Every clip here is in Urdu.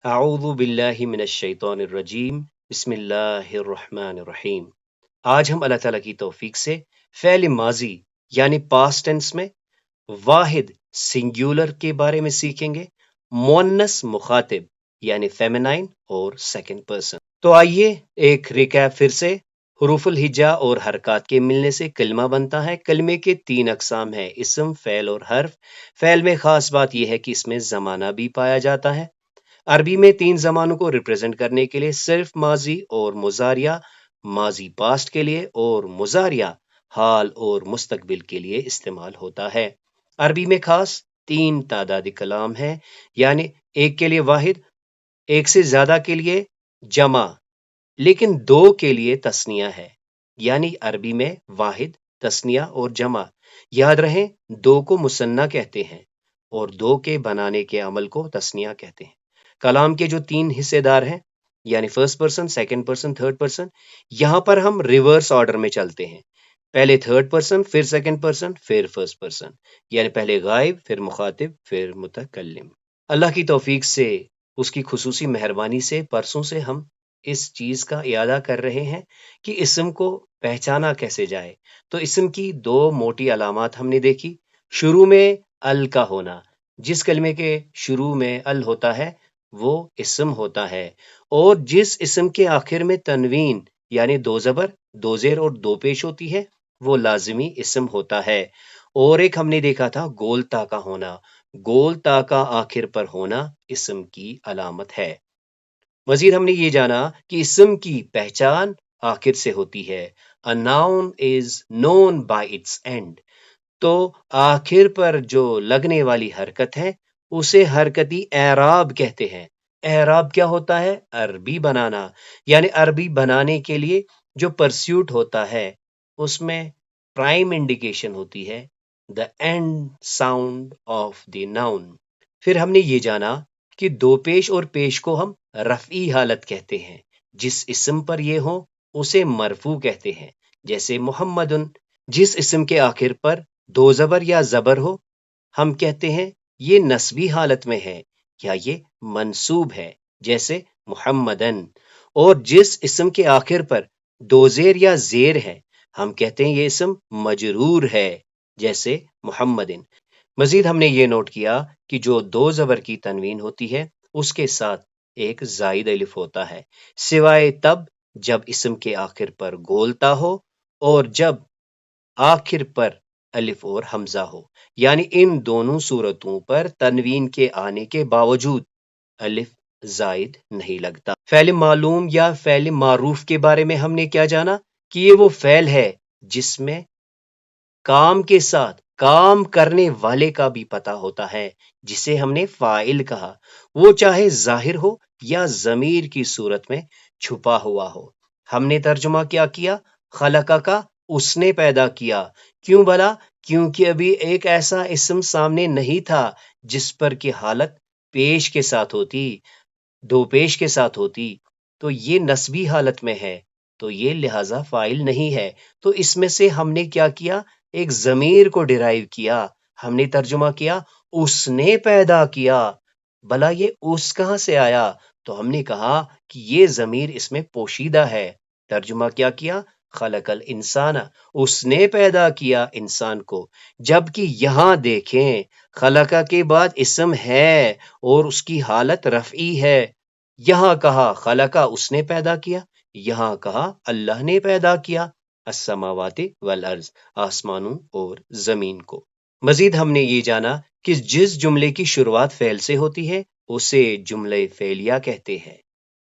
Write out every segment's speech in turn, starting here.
اعوذ باللہ من الشیطان الرجیم بسم اللہ الرحمن الرحیم۔ آج ہم اللہ تعالیٰ کی توفیق سے فعل ماضی یعنی پاسٹ ٹینس میں واحد سنگیولر کے بارے میں سیکھیں گے، مؤنث مخاطب یعنی فیمینائن اور سیکنڈ پرسن۔ تو آئیے ایک ریکیپ پھر سے۔ حروف الہجا اور حرکات کے ملنے سے کلمہ بنتا ہے۔ کلمے کے تین اقسام ہیں، اسم، فعل اور حرف۔ فعل میں خاص بات یہ ہے کہ اس میں زمانہ بھی پایا جاتا ہے۔ عربی میں تین زمانوں کو ریپرزینٹ کرنے کے لیے صرف ماضی اور مضارعہ، ماضی پاسٹ کے لیے اور مضارعہ حال اور مستقبل کے لیے استعمال ہوتا ہے۔ عربی میں خاص تین تعدادی کلام ہیں، یعنی ایک کے لیے واحد، ایک سے زیادہ کے لیے جمع، لیکن دو کے لیے تثنیہ ہے۔ یعنی عربی میں واحد، تثنیہ اور جمع۔ یاد رہیں، دو کو مثنیٰ کہتے ہیں اور دو کے بنانے کے عمل کو تثنیہ کہتے ہیں۔ کلام کے جو تین حصے دار ہیں، یعنی first person, second person, third person, یہاں پر ہم ریورس آرڈر میں چلتے ہیں۔ پہلے تھرڈ پرسن، پھر سیکنڈ پرسن، پھر فرسٹ پرسن، یعنی پہلے غائب، پھر مخاطب، پھر متکلم۔ اللہ کی توفیق سے، اس کی خصوصی مہربانی سے پرسوں سے ہم اس چیز کا اعادہ کر رہے ہیں کہ اسم کو پہچانا کیسے جائے۔ تو اسم کی دو موٹی علامات ہم نے دیکھی۔ شروع میں ال کا ہونا، جس کلمے کے شروع میں ال ہوتا ہے وہ اسم ہوتا ہے، اور جس اسم کے آخر میں تنوین یعنی دو زبر، دو زیر اور دو پیش ہوتی ہے وہ لازمی اسم ہوتا ہے۔ اور ایک ہم نے دیکھا تھا گول تا کا ہونا، گول تا کا آخر پر ہونا اسم کی علامت ہے۔ مزید ہم نے یہ جانا کہ اسم کی پہچان آخر سے ہوتی ہے۔ A noun is known by its end۔ تو آخر پر جو لگنے والی حرکت ہے اسے حرکتی اعراب کہتے ہیں۔ اعراب کیا ہوتا ہے؟ عربی بنانا، یعنی عربی بنانے کے لیے جو پرسیوٹ ہوتا ہے اس میں پرائم انڈیکیشن ہوتی ہے the end sound of the noun۔ پھر ہم نے یہ جانا کہ دو پیش اور پیش کو ہم رفعی حالت کہتے ہیں۔ جس اسم پر یہ ہو اسے مرفوع کہتے ہیں، جیسے محمدن۔ جس اسم کے آخر پر دو زبر یا زبر ہو ہم کہتے ہیں یہ نسبی حالت میں ہے یا یہ منصوب ہے، جیسے محمدن۔ اور جس اسم کے آخر پر دو زیر یا زیر ہے ہم کہتے ہیں یہ اسم مجرور ہے، جیسے محمدن۔ مزید ہم نے یہ نوٹ کیا کہ جو دو زبر کی تنوین ہوتی ہے اس کے ساتھ ایک زائد الف ہوتا ہے، سوائے تب جب اسم کے آخر پر گولتا ہو اور جب آخر پر الف اور حمزہ ہو، یعنی ان دونوں صورتوں پر تنوین کے آنے کے باوجود الف زائد نہیں لگتا۔ فعل معلوم یا فعل معروف کے بارے میں ہم نے کیا جانا کہ یہ وہ فعل ہے جس میں کام کے ساتھ کام کرنے والے کا بھی پتہ ہوتا ہے، جسے ہم نے فاعل کہا، وہ چاہے ظاہر ہو یا ضمیر کی صورت میں چھپا ہوا ہو۔ ہم نے ترجمہ کیا کیا؟ خلقہ کا، اس نے پیدا کیا۔ کیوں بھلا؟ کیونکہ ابھی ایک ایسا اسم سامنے نہیں تھا جس پر کی حالت پیش کے ساتھ ہوتی، دو پیش کے ساتھ ہوتی، تو یہ نسبی حالت میں ہے، تو یہ لہٰذا فاعل نہیں ہے۔ تو اس میں سے ہم نے کیا کیا؟ ایک ضمیر کو ڈرائیو کیا۔ ہم نے ترجمہ کیا اس نے پیدا کیا۔ بھلا یہ اس کہاں سے آیا؟ تو ہم نے کہا کہ یہ ضمیر اس میں پوشیدہ ہے۔ ترجمہ کیا کیا؟ خلق الانسان، اس نے پیدا کیا انسان کو۔ جبکہ یہاں دیکھیں خلقہ کے بعد اسم ہے اور اس کی حالت رفعی ہے۔ یہاں کہا خلقہ اس نے پیدا کیا، یہاں کہا اللہ نے پیدا کیا، السماوات والارض، آسمانوں اور زمین کو۔ مزید ہم نے یہ جانا کہ جس جملے کی شروعات فعل سے ہوتی ہے اسے جملہ فعلیہ کہتے ہیں،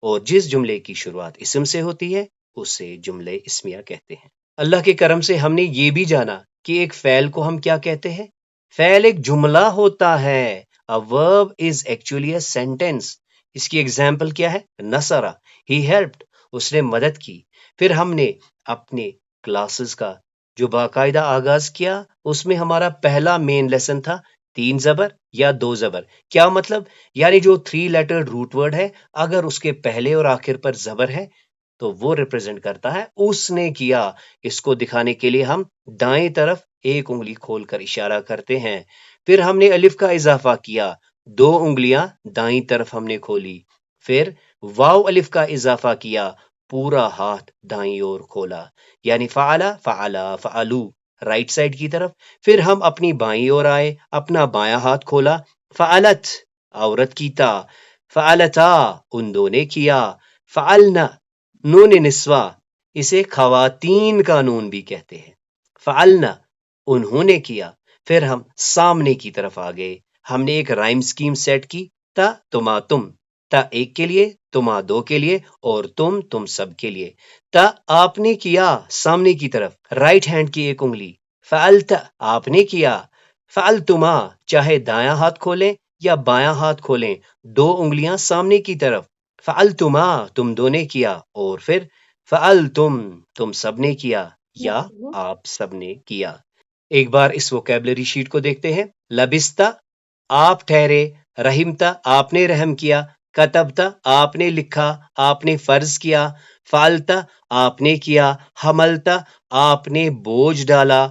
اور جس جملے کی شروعات اسم سے ہوتی ہے اسے جملہ اسمیہ کہتے ہیں۔ اللہ کے کرم سے ہم نے یہ بھی جانا کہ ایک فعل کو ہم کیا کہتے ہیں؟ فعل ایک جملہ ہوتا ہے۔ A verb is actually a sentence۔ اس کی ایگزامپل کیا ہے؟ نصرہ، he helped، اس نے مدد کی۔ پھر ہم نے اپنے کلاسز کا جو باقاعدہ آغاز کیا اس میں ہمارا پہلا مین لیسن تھا تین زبر یا دو زبر۔ کیا مطلب؟ یعنی جو 3 لیٹر روٹ ورڈ ہے اگر اس کے پہلے اور آخر پر زبر ہے تو وہ ریپرزینٹ کرتا ہے اس نے کیا۔ اس کو دکھانے کے لیے ہم دائیں طرف ایک انگلی کھول کر اشارہ کرتے ہیں۔ پھر ہم نے الف کا اضافہ کیا دو انگلیاں دائیں طرف ہم نے کھولی، پھر واو الف کا اضافہ کیا، پورا ہاتھ دائیں اور کھولا، یعنی فعلا فعلا فعلو رائٹ سائڈ کی طرف، پھر ہم اپنی بائیں اور آئے، اپنا بایاں ہاتھ کھولا، فعلت عورت کی تا، فعلتا ان دو نے کیا، فعلنا نون نسوہ اسے خواتین کا نون بھی کہتے ہیں، فعلنا انہوں نے کیا، پھر ہم سامنے کی طرف آ گئے، ہم نے ایک رائم سکیم سیٹ کی، تا تما تم، تا ایک کے لیے، تما دو کے لیے، اور تم سب کے لیے، تا آپ نے کیا سامنے کی طرف رائٹ ہینڈ کی ایک انگلی، فعلت آپ نے کیا، فعلتما چاہے دایاں ہاتھ کھولیں یا بایاں ہاتھ کھولیں، دو انگلیاں سامنے کی طرف، فعلتما تم دو نے کیا، اور پھر فعلتم تم سب نے کیا یا آپ سب نے کیا۔ ایک بار اس ووکیبلری شیٹ کو دیکھتے ہیں۔ لبستہ آپ ٹھہرے، رحمتا آپ نے رحم کیا، کتبتا آپ نے لکھا، آپ نے فرض کیا، فعلتا آپ نے کیا، حملتا آپ نے بوجھ ڈالا،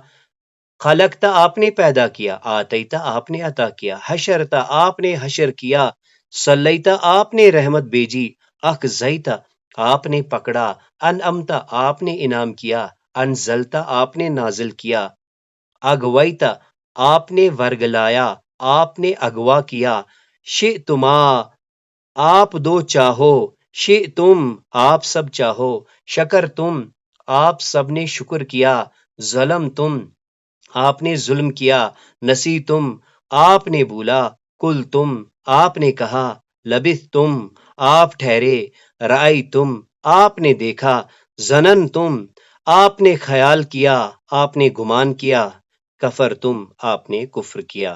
خلقتا آپ نے پیدا کیا، آتیتا آپ نے عطا کیا، حشرتا آپ نے حشر کیا، صلیتا آپ نے رحمت بھیجی، اخزیتا آپ نے پکڑا، انعمتا آپ نے انعام کیا، انزلتا آپ نے نازل کیا، اغویتا آپ نے ورگلایا، آپ نے اغوا کیا، شئتما آپ دو چاہو، شئتم آپ سب چاہو، شکر تم آپ سب نے شکر کیا، ظلم تم آپ نے ظلم کیا، نسی تم آپ نے بولا، کل تم آپ نے کہا، لبث تم آپ ٹھہرے، رائی تم آپ نے دیکھا، زنن تم آپ نے خیال کیا، آپ نے گمان کیا، کفر تم آپ نے کفر کیا۔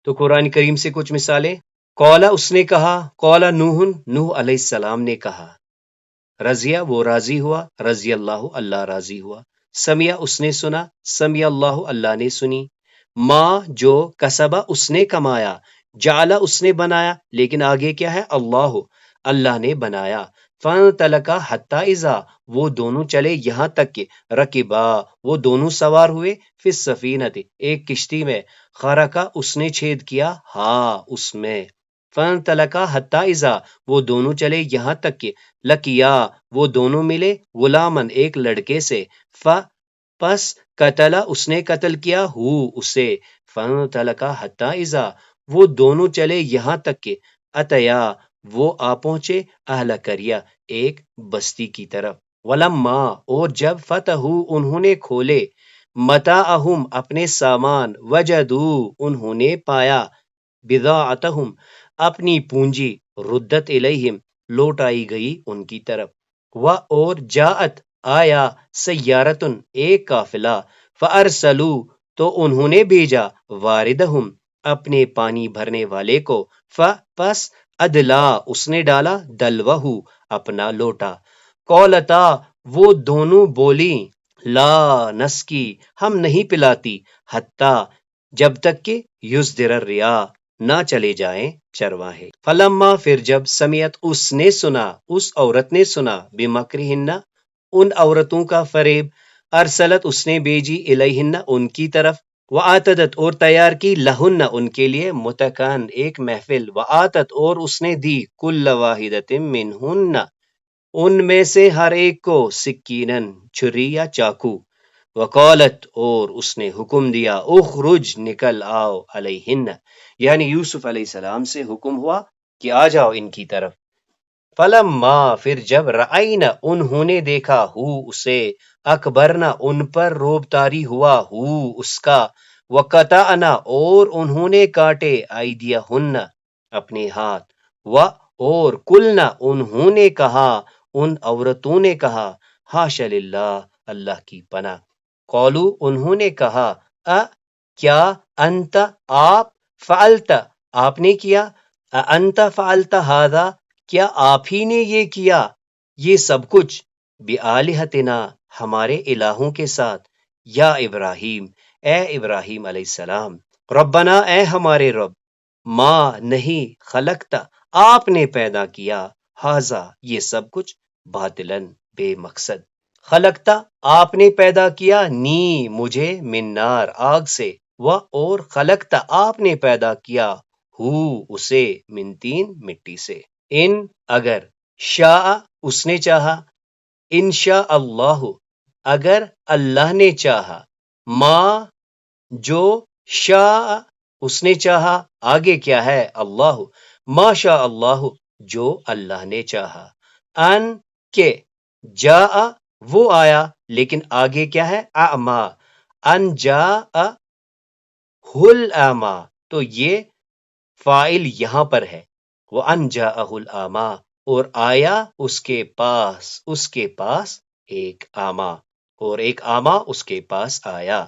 تو قرآن کریم سے کچھ مثالیں۔ قولا اس نے کہا، قولا نوح علیہ السلام نے کہا، رضیہ وہ راضی ہوا، رضی اللہ اللہ راضی ہوا، سمیع اس نے سنا، سمیع اللہ اللہ نے سنی، ما جو کسبہ اس نے کمایا، جعلا اس نے بنایا، لیکن آگے کیا ہے، اللہ اللہ نے بنایا، فانطلقا حتی اذا وہ دونوں چلے یہاں تک کہ رکبا وہ دونوں سوار ہوئے، فی السفینۃ ایک کشتی میں، خرقا اس نے چھید کیا، ہاں اس میں، فانطلقا حتی اذا وہ دونوں چلے یہاں تک کہ لکیا وہ دونوں ملے، غلامن ایک لڑکے سے، پس قتلا اس نے قتل کیا، ہو اسے، فانطلقا حتی اذا وہ دونوں چلے یہاں تک کہ اتیا وہ آ پہنچے، اہل قریہ ایک بستی کی طرف، ولما اور جب فتحو انہوں نے کھولے، متاعہم اپنے سامان، وجدو انہوں نے پایا، بضاعتہم اپنی پونجی، ردت الیہم لوٹائی گئی ان کی طرف، اور جاءت آیا، سیارتن ایک قافلہ، فارسلو تو انہوں نے بھیجا، واردہم اپنے پانی بھرنے والے کو، پس ادلا اس نے ڈالا، دلوہو اپنا لوٹا، قولتا وہ دونوں بولی، لا نسکی ہم نہیں پلاتی، حتی جب تک کہ یصدر الرعاء نہ چلے جائیں چرواہے، فلما پھر جب سمیت اس نے سنا، اس عورت نے سنا، بمکرہن ان عورتوں کا فریب، ارسلت اس نے بھیجی، الیہن ان کی طرف، وآتدت اور تیار کی، لہن ان کے لیے، متکان ایک محفل، وآتت اور اس نے دی، کل واحدۃ منہن ان میں سے ہر ایک کو، سکینن چھری یا چاقو، وقالت اور اس نے حکم دیا، اخرج نکل آؤ، علیہن یعنی یوسف علیہ السلام سے حکم ہوا کہ آ جاؤ ان کی طرف، فلما پھر جب رعینا انہوں نے دیکھا، ہو اسے، اکبرنا ان پر روب طاری ہوا، ہو اس کا، وقطعنا اور انہوں نے کاٹے، ایدیہن اپنے ہاتھ، اور کلنا انہوں نے کہا، ان عورتوں نے کہا، حاشا للہ اللہ کی پناہ، قولو انہوں نے کہا، کیا انت آپ، فعلت آپ نے کیا، انت فعلت ھذا کیا آپ ہی نے یہ کیا، یہ سب کچھ، بآلہتنا ہمارے الہوں کے ساتھ، یا ابراہیم اے ابراہیم علیہ السلام، ربنا اے ہمارے رب، ما نہیں، خلقتا آپ نے پیدا کیا، ھذا یہ سب کچھ، باطلاً بے مقصد، خلقتا آپ نے پیدا کیا، نی مجھے، من نار آگ سے، اور خلقتا آپ نے پیدا کیا، ہو اسے، من تین مٹی سے، ان اگر، شاء اس نے چاہا، انشاء اللہ اگر اللہ نے چاہا، ما جو، شاء اس نے چاہا، آگے کیا ہے، اللہ، ما شاء اللہ جو اللہ نے چاہا، ان کے، جاء وہ آیا، لیکن آگے کیا ہے، اعما، ان جاء ہل اعما، تو یہ فائل یہاں پر ہے، وہ ان جاءہ الاعما، اور آیا اس کے پاس ایک اعما، اور ایک اعما اس کے پاس آیا،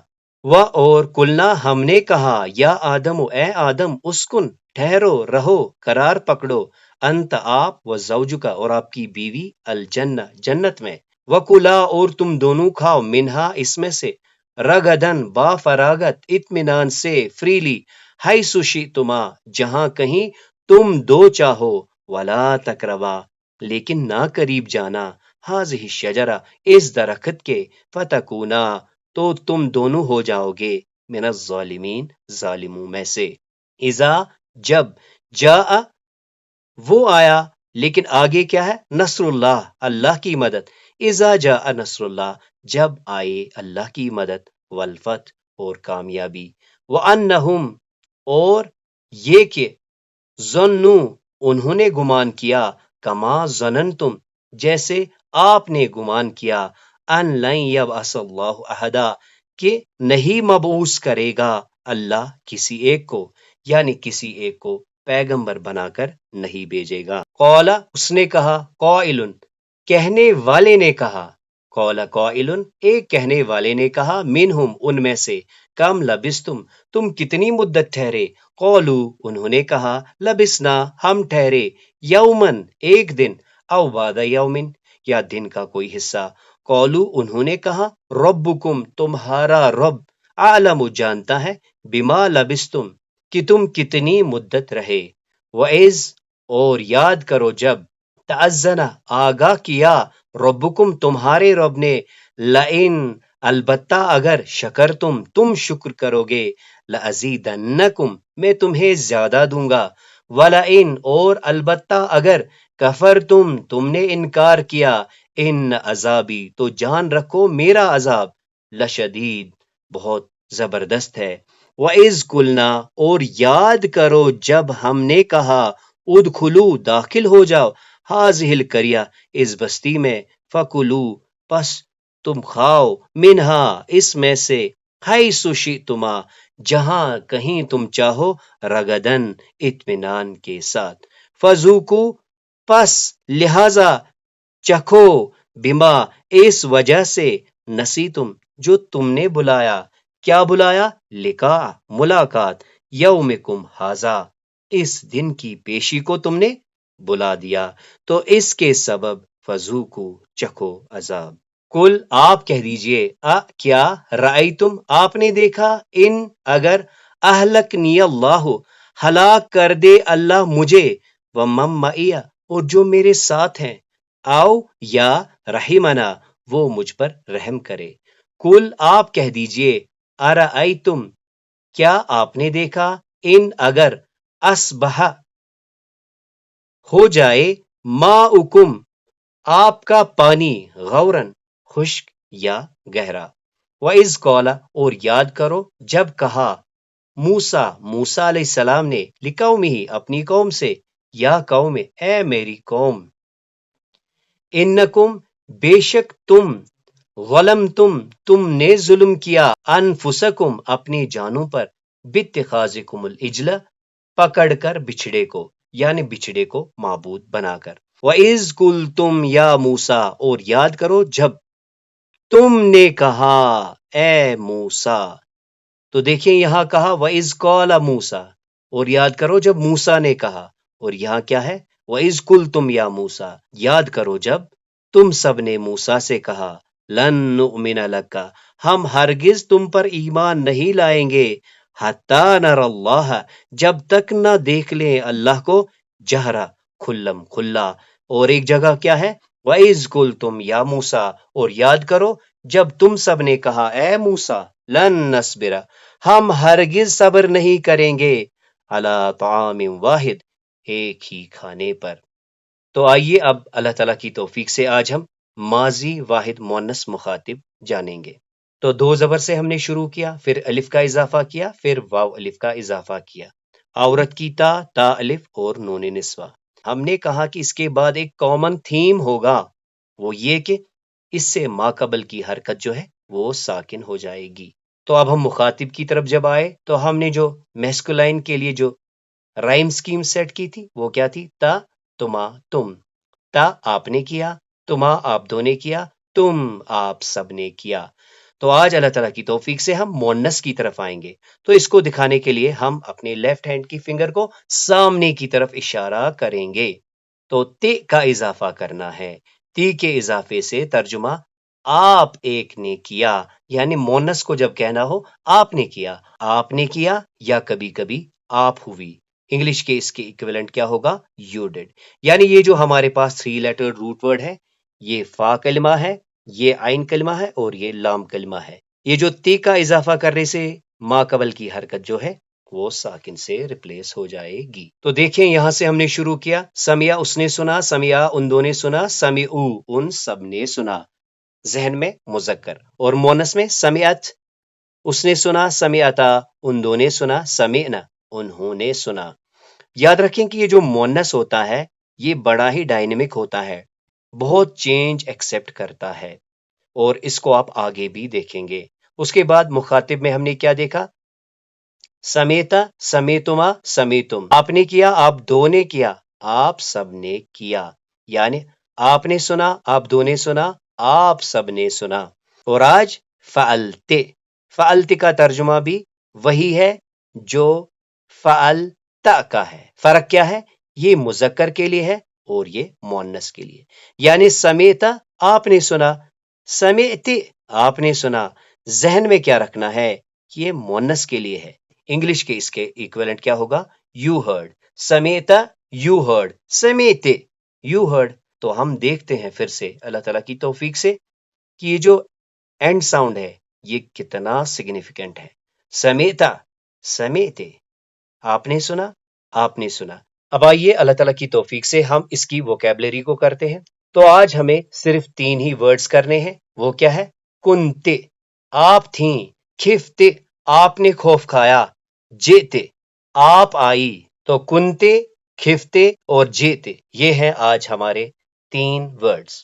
وہ اور کلنا ہم نے کہا، یا آدم اے آدم، اسکن ٹھہرو رہو قرار پکڑو، انت آپ، و زوجکا اور آپ کی بیوی، الجنہ جنت میں، وکلا اور تم دونوں کھاؤ، منہا اس میں سے، رگدن با فراغت، اطمینان سے، فریلی، حیث شئتما جہاں کہیں تم دو چاہو، ولا تقربا لیکن نہ قریب جانا، ہاذہ الشجرہ اس درخت کے، فتکونا تو تم دونوں ہو جاؤ گے، من الظالمین ظالموں میں سے، اذا جب، جاء وہ آیا، لیکن آگے کیا ہے، نصر اللہ اللہ کی مدد، اذا جاء نصر اللہ جب آئے اللہ کی مدد، والفتح اور کامیابی، وانہم اور یہ کہ، ظنوا انہوں نے گمان کیا، کما ظننتم جیسے آپ نے گمان کیا، ان لن یبعث اللہ احدا کہ نہیں مبعوث کرے گا اللہ کسی ایک کو، یعنی کسی ایک کو پیغمبر بنا کر نہیں بھیجے گا، قال اس نے کہا، قائل کہنے والے نے کہا، قال قائل ایک کہنے والے نے کہا، منہم ان میں سے، کم لبستم تم کتنی مدت ٹھہرے، قولو انہوں نے کہا، لبسنا ہم ٹھہرے، یومن ایک دن، او بعد یومن یا دن کا کوئی حصہ، قولو انہوں نے کہا، ربکم تمہارا رب، عالم جانتا ہے، بما لبستم کہ تم کتنی مدت رہے، وَإِذْ اور یاد کرو جب، تأذن آگاہ کیا، ربکم تمہارے رب نے، لئن البتہ اگر، شکر تم شکر کرو گے، لأزیدنکم میں تمہیں زیادہ دوں گا، ولئن اور البتہ اگر، کفر تم نے انکار کیا، ان عذابی تو جان رکھو میرا عذاب، لشدید بہت زبردست ہے، وَإِذْ قُلْنَا اور یاد کرو جب ہم نے کہا، ادخلو داخل ہو جاؤ، حاذہ القریہ اس بستی میں، فکلوا پس تم کھاؤ، منہا اس میں سے، حیث شئتما جہاں کہیں تم چاہو، رگدن اطمینان کے ساتھ، فذوقوا پس لہذا چکھو، بما اس وجہ سے، نسیتم جو تم نے بلایا، کیا بلایا، لقاء ملاقات، یومکم ھذا اس دن کی پیشی کو تم نے بلا دیا، تو اس کے سبب فذوقوا چکھو عذاب، کل آپ کہہ دیجئے، کیا رأیتم آپ نے دیکھا، ان اگر، اہلکنی اللہ ہلاک کر دے اللہ مجھے، ومن معی اور جو میرے ساتھ ہیں، آؤ یا رحمنا وہ مجھ پر رحم کرے، کل آپ کہہ دیجئے، ارأیتم کیا آپ نے دیکھا، ان اگر، اصبح ہو جائے، ماؤکم آپ کا پانی، غورن خشک یا گہرا، وَإِذْ قَالَ اور یاد کرو جب کہا، موسیٰ علیہ السلام نے، لقومہ اپنی قوم سے، یا قوم اے میری قوم، انکم بے شک تم نے ظلم کیا، انفسکم اپنی جانوں پر، باتخاذکم العجل پکڑ کر بچھڑے کو، یعنی بچھڑے کو معبود بنا کر، وَإِذْ قُلْتُمْ یا موسیٰ اور یاد کرو جب تم نے کہا اے موسیٰ، تو دیکھیں یہاں کہا وَإِذْ قَالَ موسیٰ، اور یاد کرو جب موسیٰ نے کہا، اور یہاں کیا ہے، وَإِذْ قُلْتُمْ یا موسیٰ، یاد کرو جب تم سب نے موسیٰ سے کہا، لن نؤمن لک ہم ہرگز تم پر ایمان نہیں لائیں گے، حتی نر اللہ جب تک نہ دیکھ لیں اللہ کو، جہرا کھلم کھلا، اور ایک جگہ کیا ہے، وَإِذْ قُلْتُمْ یا موسیٰ اور یاد کرو جب تم سب نے کہا اے موسیٰ، لن نصبر ہم ہرگز صبر نہیں کریں گے، علی طعام واحد، ایک ہی کھانے پر۔ تو آئیے اب اللہ تعالیٰ کی توفیق سے آج ہم ماضی واحد مؤنث مخاطب جانیں گے۔ تو دو زبر سے ہم نے شروع کیا، پھر الف کا اضافہ کیا، پھر واو الف کا اضافہ کیا، عورت کی تا، تا الف اور نون نسوہ۔ ہم نے کہا کہ اس کے بعد ایک کامن تھیم ہوگا، وہ یہ کہ اس سے ما قبل کی حرکت جو ہے وہ ساکن ہو جائے گی۔ تو اب ہم مخاطب کی طرف جب آئے تو ہم نے جو میسکولائن کے لیے جو رائم سکیم سیٹ کی تھی وہ کیا تھی؟ تا، تما، تم۔ تا آپ نے کیا، تما آپ دو نے کیا، تم آپ سب نے کیا۔ تو آج اللہ تعالیٰ کی توفیق سے ہم مؤنث کی طرف آئیں گے۔ تو اس کو دکھانے کے لیے ہم اپنے لیفٹ ہینڈ کی فنگر کو سامنے کی طرف اشارہ کریں گے۔ تو تے کا اضافہ کرنا ہے، تی کے اضافے سے ترجمہ آپ ایک نے کیا، یعنی مؤنث کو جب کہنا ہو آپ نے کیا، آپ نے کیا، یا کبھی کبھی آپ ہوئی۔ انگلش کے اس کے ایکویلنٹ کیا ہوگا؟ You did. یعنی یہ جو ہمارے پاس 3 لیٹر روٹ ورڈ ہے، یہ فا کلمہ ہے، یہ عین کلمہ ہے اور یہ لام کلمہ ہے۔ یہ جو تے کا اضافہ کرنے سے ما قبل کی حرکت جو ہے وہ ساکن سے ریپلیس ہو جائے گی۔ تو دیکھیں یہاں سے ہم نے شروع کیا، سمیا اس نے سنا، سمیا ان دو نے سنا، سمعو ان سب نے سنا، ذہن میں مذکر، اور مونس میں سمعت اس نے سنا، سمعتا ان دو نے سنا، سمعنا انہوں نے سنا۔ یاد رکھیں کہ یہ جو مونس ہوتا ہے یہ بڑا ہی ڈائنمک ہوتا ہے، بہت چینج ایکسپٹ کرتا ہے، اور اس کو آپ آگے بھی دیکھیں گے۔ اس کے بعد مخاطب میں ہم نے کیا دیکھا؟ سمیتا، سمیتما، سمیتم، آپ نے کیا، آپ دو نے کیا، آپ سب نے کیا، یعنی آپ نے سنا، آپ دو نے سنا، آپ سب نے سنا۔ اور آج فعلتے، فعلتے کا ترجمہ بھی وہی ہے جو فعلتا کا ہے۔ فرق کیا ہے؟ یہ مذکر کے لیے ہے اور یہ مؤنث کے لیے۔ یعنی سمیتا آپ نے سنا، سمیتے آپ نے سنا، ذہن میں کیا رکھنا ہے؟ یہ مؤنث کے لیے ہے۔ انگلش کے اس کے ایکویلنٹ کیا ہوگا؟ Yoghurt, smetana yoghurt, smetana yoghurt. تو ہم دیکھتے ہیں پھر سے اللہ تعالیٰ کی توفیق سے کہ یہ جو اینڈ ساؤنڈ ہے یہ کتنا سگنیفیکنٹ ہے۔ سمیتا، سمیتے، آپ نے سنا، آپ نے سنا۔ اب آئیے اللہ تعالیٰ کی توفیق سے ہم اس کی ووکیبلری کو کرتے ہیں۔ تو آج ہمیں صرف 3 ہی ورڈز کرنے ہیں۔ وہ کیا ہے؟ کنتے آپ تھیں، کھفتے آپ نے خوف کھایا، جیتے آپ آئی۔ تو کنتے، کھفتے اور جیتے یہ ہیں آج ہمارے 3 ورڈز۔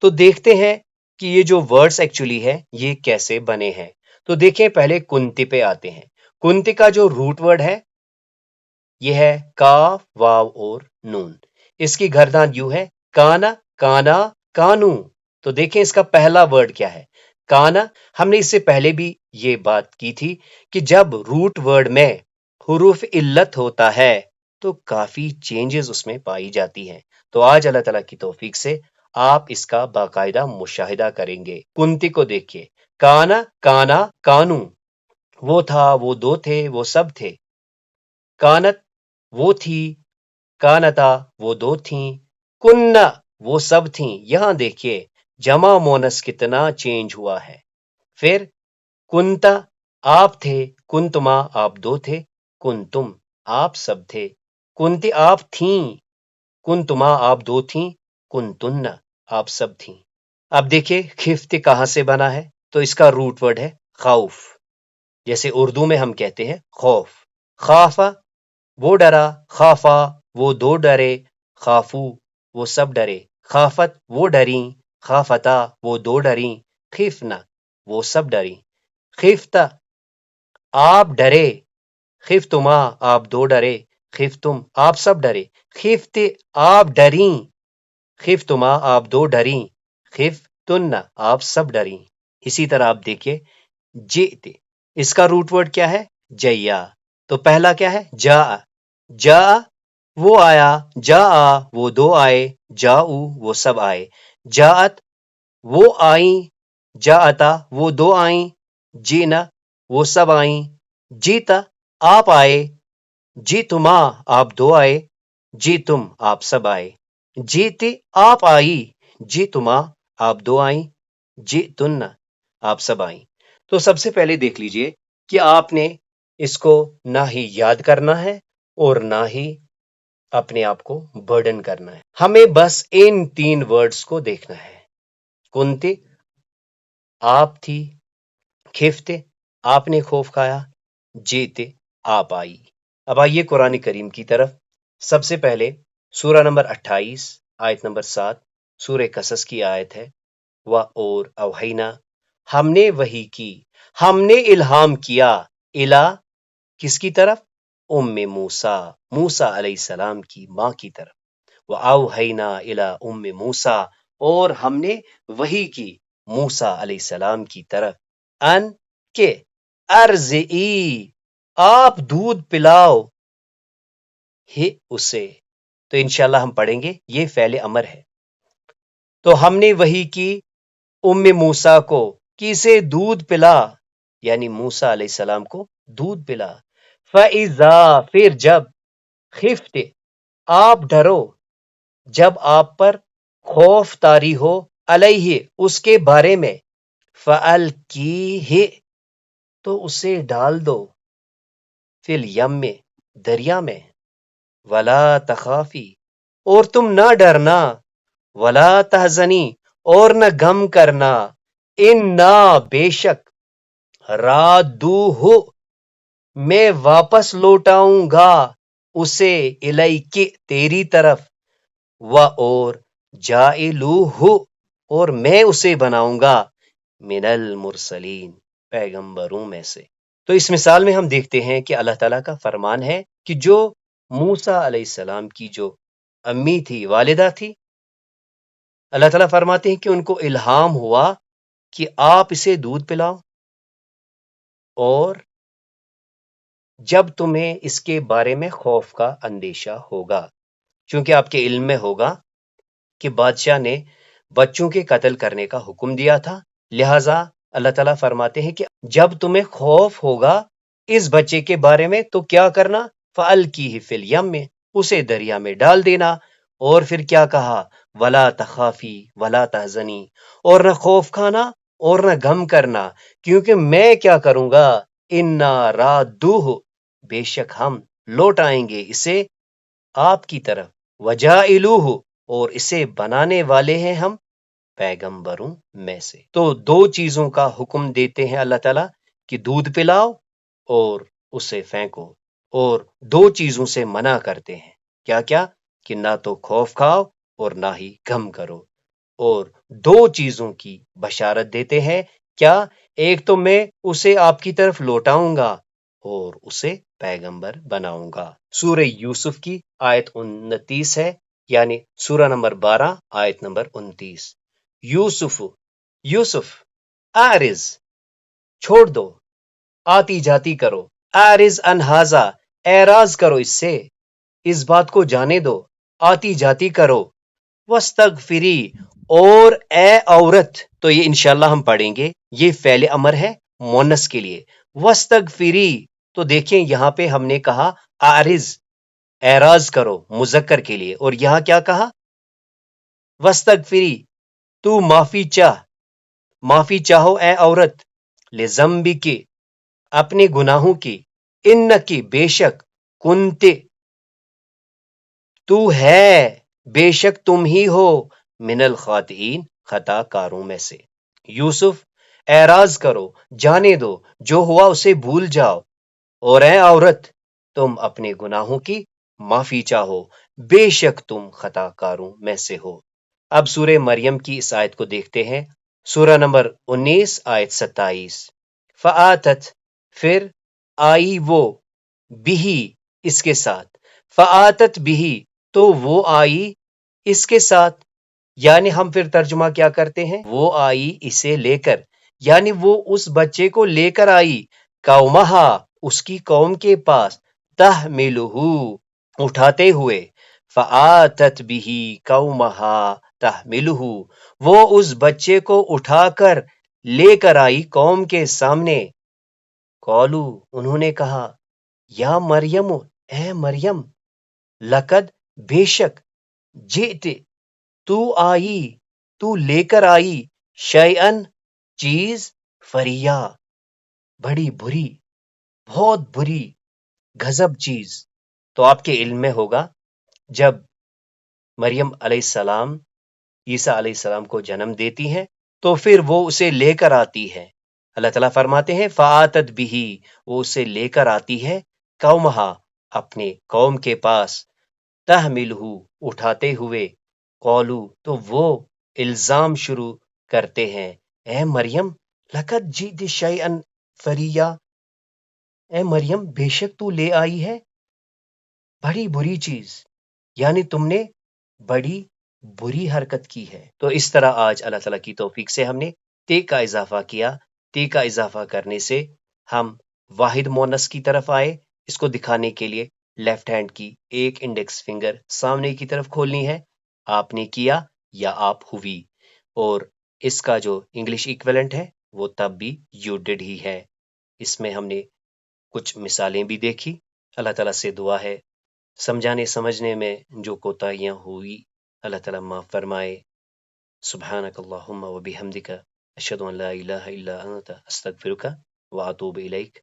تو دیکھتے ہیں کہ یہ جو ورڈز ایکچولی ہے یہ کیسے بنے ہیں۔ تو دیکھیں پہلے کنتے پہ آتے ہیں۔ کنتے کا جو روٹ ورڈ ہے یہ ہے کاف، واو اور نون۔ اس کی گردان یوں ہے، کانا، کانا، کانو۔ تو دیکھیں اس کا پہلا ورڈ کیا ہے؟ کانا۔ ہم نے اس سے پہلے بھی یہ بات کی تھی کہ جب روٹ ورڈ میں حروف علت ہوتا ہے تو کافی چینجز اس میں پائی جاتی ہیں۔ تو آج اللہ تعالیٰ کی توفیق سے آپ اس کا باقاعدہ مشاہدہ کریں گے۔ کنتی کو دیکھیے، کانا، کانا، کانو، وہ تھا، وہ دو تھے، وہ سب تھے۔ کانت وہ تھی، کانتا وہ دو تھیں، کننا وہ سب تھیں۔ یہاں دیکھیے جمع مونس کتنا چینج ہوا ہے۔ پھر کنتا آپ تھے، کنتما آپ دو تھے، کنتم آپ سب تھے، کنتی آپ تھیں، کنتما آپ دو تھیں، کنتن آپ سب تھیں۔ اب دیکھیے خفت کہاں سے بنا ہے؟ تو اس کا روٹ ورڈ ہے خوف، جیسے اردو میں ہم کہتے ہیں خوف۔ خافا وہ ڈرا، خافا وہ دو ڈرے، خافو وہ سب ڈرے، خافت وہ ڈریں، خافتا وہ دو ڈریں، خفنا وہ سب ڈریں، خفتا آپ ڈرے، خفتما آپ دو ڈرے، خفتم آپ سب ڈرے، خفتے آپ ڈریں، خفتما آپ دو ڈریں، خفتن آپ سب ڈریں۔ اسی طرح آپ دیکھیے جیتے، اس کا روٹ ورڈ کیا ہے؟ جیا۔ تو پہلا کیا ہے؟ جا، جا وہ آیا، جا وہ دو آئے، جاؤ وہ سب آئے، جاعت وہ آئیں، جاعتا وہ دو آئیں، جینا وہ سب آئیں، جیتا آپ آئے، جیتما آپ دو آئے، جیتم آپ سب آئے، جیتے آپ آئی، جیتما آپ دو آئیں، جیتن آپ سب آئیں۔ تو سب سے پہلے دیکھ لیجئے کہ آپ نے اس کو نہ ہی یاد کرنا ہے اور نہ ہی اپنے آپ کو برڈن کرنا ہے. ہمیں بس ان 3 ورڈز کو دیکھنا ہے. کنتے آپ تھی، خفتے آپ نے خوف کھایا، جیتے آپ آئی. اب آئیے قرآن کریم کی طرف. سب سے پہلے سورہ نمبر 28 آیت نمبر 7 سورہ قصص کی آیت ہے. اور اوحینا ہم نے وحی کی، ہم نے الہام کیا، الہ کس کی طرف؟ ام موسیٰ، موسیٰ علیہ السلام کی ماں کی طرف. اوحینا الی ام موسیٰ اور ہم نے وحی کی موسیٰ علیہ السلام کی طرف ان کے ارضعی آپ دودھ پلاؤ ہی اسے. تو انشاءاللہ ہم پڑھیں گے، یہ فعل امر ہے. تو ہم نے وحی کی ام موسیٰ کو کہ اسے دودھ پلا، یعنی موسیٰ علیہ السلام کو دودھ پلا. فَإِذَا پھر جب خفت آپ ڈرو، جب آپ پر خوف طاری ہو، علیہ اس کے بارے میں، فَأَلْقِیہِ تو اسے ڈال دو، فی الیم میں دریا میں، ولا تخافی اور تم نہ ڈرنا، ولا تحزنی اور نہ غم کرنا، انا بے شک رادوہ میں واپس لوٹاؤں گا اسے، الیک تیری طرف، اور جائلوہ اور میں اسے بناؤں گا من المرسلین پیغمبروں میں سے. تو اس مثال میں ہم دیکھتے ہیں کہ اللہ تعالیٰ کا فرمان ہے کہ جو موسیٰ علیہ السلام کی جو امی تھی، والدہ تھی، اللہ تعالیٰ فرماتے ہیں کہ ان کو الہام ہوا کہ آپ اسے دودھ پلاؤ، اور جب تمہیں اس کے بارے میں خوف کا اندیشہ ہوگا، چونکہ آپ کے علم میں ہوگا کہ بادشاہ نے بچوں کے قتل کرنے کا حکم دیا تھا، لہٰذا اللہ تعالیٰ فرماتے ہیں کہ جب تمہیں خوف ہوگا اس بچے کے بارے میں تو کیا کرنا؟ فَأَلْقِیہِ فِی الْیَمِّ اسے دریا میں ڈال دینا. اور پھر کیا کہا؟ وَلَا تَخَافِی وَلَا تَحْزَنِی اور نہ خوف کھانا اور نہ غم کرنا، کیونکہ میں کیا کروں گا؟ اِنَّا رَادُّوهُ بے شک ہم لوٹائیں گے اسے آپ کی طرف، وَجَائِلُوهُ اور اسے بنانے والے ہیں ہم پیغمبروں میں سے. تو 2 چیزوں کا حکم دیتے ہیں اللہ تعالیٰ کہ دودھ پلاؤ اور اسے پھینکو، اور 2 چیزوں سے منع کرتے ہیں. کیا کیا؟ کہ نہ تو خوف کھاؤ اور نہ ہی غم کرو. اور 2 چیزوں کی بشارت دیتے ہیں. کیا؟ ایک تو میں اسے آپ کی طرف لوٹاؤں گا اور اسے پیغمبر بناؤں گا. سورہ یوسف کی آیت 29 ہے، یعنی سورہ نمبر 12 آیت نمبر 29. یوسف اعرض چھوڑ دو، آتی جاتی کرو، اعرض عن ھذا اعراض کرو اس سے، اس بات کو جانے دو، آتی جاتی کرو، واستغفری اور اے عورت. تو یہ انشاءاللہ ہم پڑھیں گے، یہ فعل امر ہے مونس کے لیے. واستغفری تو دیکھیں یہاں پہ ہم نے کہا اعرض اعراض کرو مذکر کے لیے، اور یہاں کیا کہا؟ واستغفری تو معافی چاہو اے عورت، لذنبک اپنے گناہوں کی، انکی بے شک، کنتے تو ہے، بے شک تم ہی ہو، من الخاطئین خطا کاروں میں سے. یوسف اعراض کرو، جانے دو، جو ہوا اسے بھول جاؤ، اور اے عورت تم اپنے گناہوں کی معافی چاہو، بے شک تم خطا کاروں میں سے ہو. اب سورہ مریم کی اس آیت کو دیکھتے ہیں، سورہ نمبر 19 آیت 27. فآتت پھر آئی وہ، بھی اس کے ساتھ، فآتت بھی تو وہ آئی اس کے ساتھ، یعنی ہم پھر ترجمہ کیا کرتے ہیں؟ وہ آئی اسے لے کر، یعنی وہ اس بچے کو لے کر آئی، قومہا اس کی قوم کے پاس، تحملہ اٹھاتے ہوئے، فآتت بھی قومہا تحملہ وہ اس بچے کو اٹھا کر لے کر آئی قوم کے سامنے. قالو انہوں نے کہا، یا مریم اے مریم، لقد بے شک، جئت تو آئی، تو لے کر آئی، شیئن چیز، فریا بڑی بری، بہت بری، گھزب چیز. تو آپ کے علم میں ہوگا جب مریم علیہ السلام عیسیٰ علیہ السلام کو جنم دیتی ہیں تو پھر وہ اسے لے کر آتی ہے. اللہ تعالیٰ فرماتے ہیں فآتت بھی، وہ اسے لے کر آتی ہے قومہا، اپنے قوم کے پاس، تحملہ، اٹھاتے ہوئے، قولو، تو وہ الزام شروع کرتے ہیں، اے مریم لقد جئت شیئا فریا، اے مریم بے شک تو لے آئی ہے بڑی بری چیز، یعنی تم نے بڑی بری حرکت کی ہے. تو اس طرح آج اللہ تعالیٰ کی توفیق سے ہم نے تے کا اضافہ کیا. تے کا اضافہ کرنے سے ہم واحد مونس کی طرف آئے. اس کو دکھانے کے لیے لیفٹ ہینڈ کی ایک انڈیکس فنگر سامنے کی طرف کھولنی ہے، آپ نے کیا یا آپ ہوئی، اور اس کا جو انگلش ایکویلنٹ ہے وہ تب بھی یو ڈڈ ہی ہے. اس میں ہم نے کچھ مثالیں بھی دیکھی. اللہ تعالیٰ سے دعا ہے سمجھانے سمجھنے میں جو کوتاہیاں ہوئی اللہ تعالیٰ معاف فرمائے. سبحانک اللہم و بحمدک اشہد ان لا الہ الا انت استغفرک و اتوب الیک.